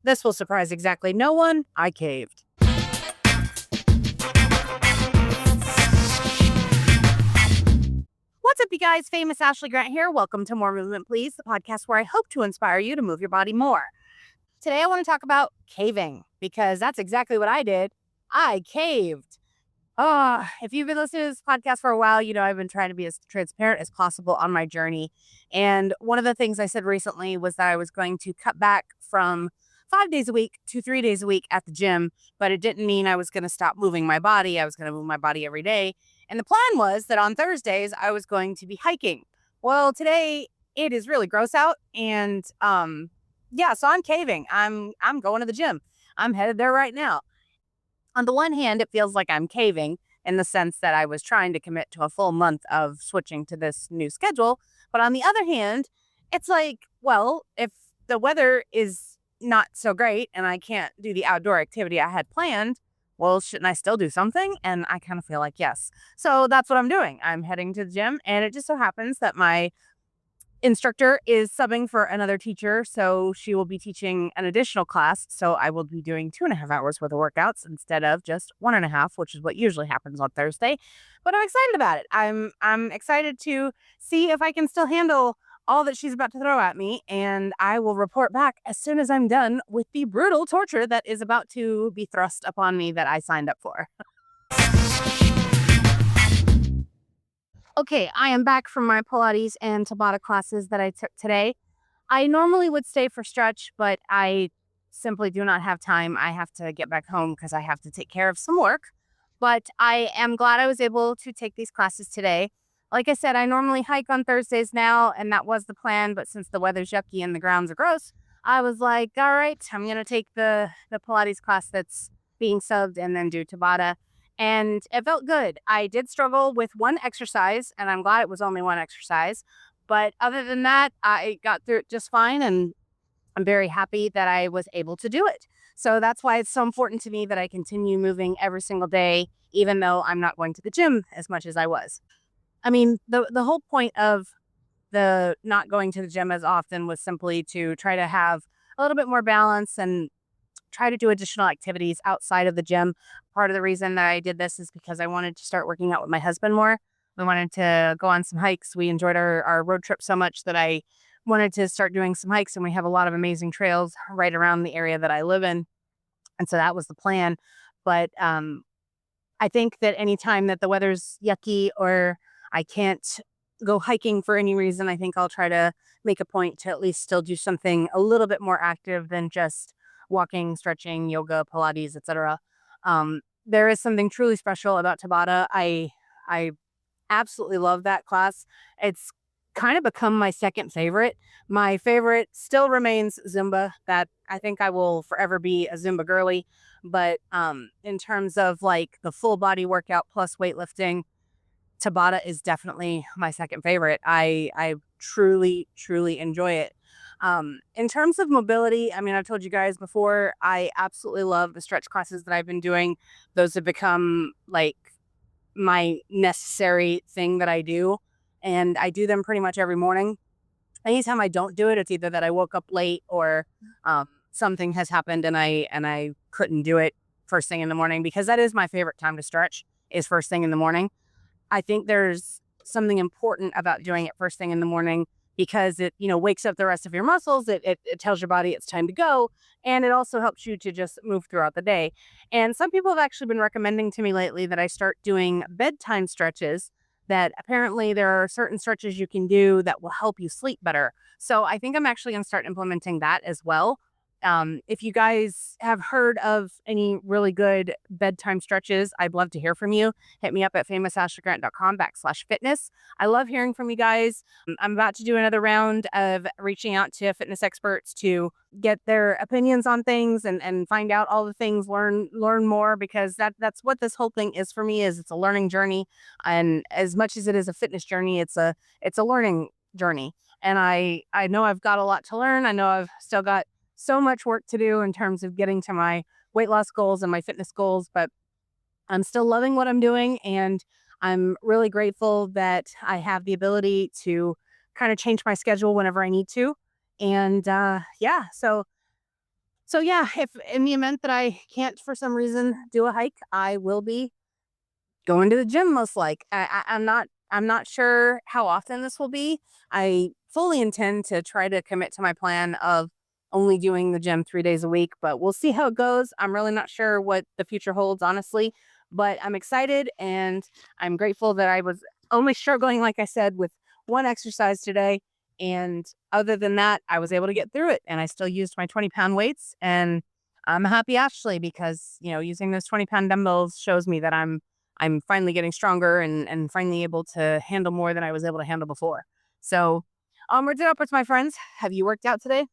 This will surprise exactly no one. I caved. What's up, you guys? Famous Ashley Grant here. Welcome to More Movement, Please, the podcast where I hope to inspire you to move your body more. Today, I want to talk about caving because that's exactly what I did. I caved. If you've been listening to this podcast for a while, you know I've been trying to be as transparent as possible on my journey. And one of the things I said recently was that I was going to cut back from 5 days a week to 3 days a week at the gym, but it didn't mean I was going to stop moving my body. I was going to move my body every day. And the plan was that on Thursdays, I was going to be hiking. Well, today it is really gross out. And yeah, so I'm caving. I'm going to the gym. I'm headed there right now. On the one hand, it feels like I'm caving in the sense that I was trying to commit to a full month of switching to this new schedule. But on the other hand, it's like, well, if the weather is not so great and I can't do the outdoor activity I had planned, well, shouldn't I still do something? And I kind of feel like yes. So that's what I'm doing. I'm heading to the gym, and it just so happens that my instructor is subbing for another teacher, so she will be teaching an additional class. So I will be doing 2.5 hours worth of workouts instead of just 1.5, which is what usually happens on Thursday. But I'm excited about it. I'm excited to see if I can still handle all that she's about to throw at me, and I will report back as soon as I'm done with the brutal torture that is about to be thrust upon me that I signed up for. Okay, I am back from my Pilates and Tabata classes that I took today. I normally would stay for stretch, but I simply do not have time. I have to get back home because I have to take care of some work. But I am glad I was able to take these classes today. Like I said, I normally hike on Thursdays now, and that was the plan. But since the weather's yucky and the grounds are gross, I was like, all right, I'm going to take the Pilates class that's being subbed and then do Tabata. And it felt good. I did struggle with one exercise, and I'm glad it was only one exercise. But other than that, I got through it just fine, and I'm very happy that I was able to do it. So that's why it's so important to me that I continue moving every single day, even though I'm not going to the gym as much as I was. I mean, the whole point of the not going to the gym as often was simply to try to have a little bit more balance and try to do additional activities outside of the gym. Part of the reason that I did this is because I wanted to start working out with my husband more. We wanted to go on some hikes. We enjoyed our road trip so much that I wanted to start doing some hikes, and we have a lot of amazing trails right around the area that I live in. And so that was the plan. But I think that anytime that the weather's yucky or I can't go hiking for any reason, I think I'll try to make a point to at least still do something a little bit more active than just walking, stretching, yoga, Pilates, etc. There is something truly special about Tabata. I absolutely love that class. It's kind of become my second favorite. My favorite still remains Zumba. That I think I will forever be a Zumba girly. But in terms of like the full body workout plus weightlifting, Tabata is definitely my second favorite. I truly enjoy it. In terms of mobility, I mean, I've told you guys before, I absolutely love the stretch classes that I've been doing. Those have become like my necessary thing that I do. And I do them pretty much every morning. Anytime I don't do it, it's either that I woke up late or something has happened and I couldn't do it first thing in the morning, because that is my favorite time to stretch, is first thing in the morning. I think there's something important about doing it first thing in the morning because it, wakes up the rest of your muscles. It tells your body it's time to go. And it also helps you to just move throughout the day. And some people have actually been recommending to me lately that I start doing bedtime stretches, that apparently there are certain stretches you can do that will help you sleep better. So I think I'm actually going to start implementing that as well. If you guys have heard of any really good bedtime stretches, I'd love to hear from you. Hit me up at famousashleygrant.com/fitness. I love hearing from you guys. I'm about to do another round of reaching out to fitness experts to get their opinions on things and find out all the things, learn more, because that's what this whole thing is for me. Is it's a learning journey, and as much as it is a fitness journey, it's a learning journey. And I know I've got a lot to learn. I know I've still got so much work to do in terms of getting to my weight loss goals and my fitness goals, but I'm still loving what I'm doing. And I'm really grateful that I have the ability to kind of change my schedule whenever I need to. And yeah, so So yeah, if in the event that I can't for some reason do a hike, I will be going to the gym most like. I'm not sure how often this will be. I fully intend to try to commit to my plan of only doing the gym 3 days a week, but we'll see how it goes. I'm really not sure what the future holds, honestly, but I'm excited and I'm grateful that I was only struggling, like I said, with one exercise today. And other than that, I was able to get through it and I still used my 20-pound weights. And I'm happy actually because, using those 20-pound dumbbells shows me that I'm finally getting stronger and finally able to handle more than I was able to handle before. So, onwards and upwards, my friends. Have you worked out today?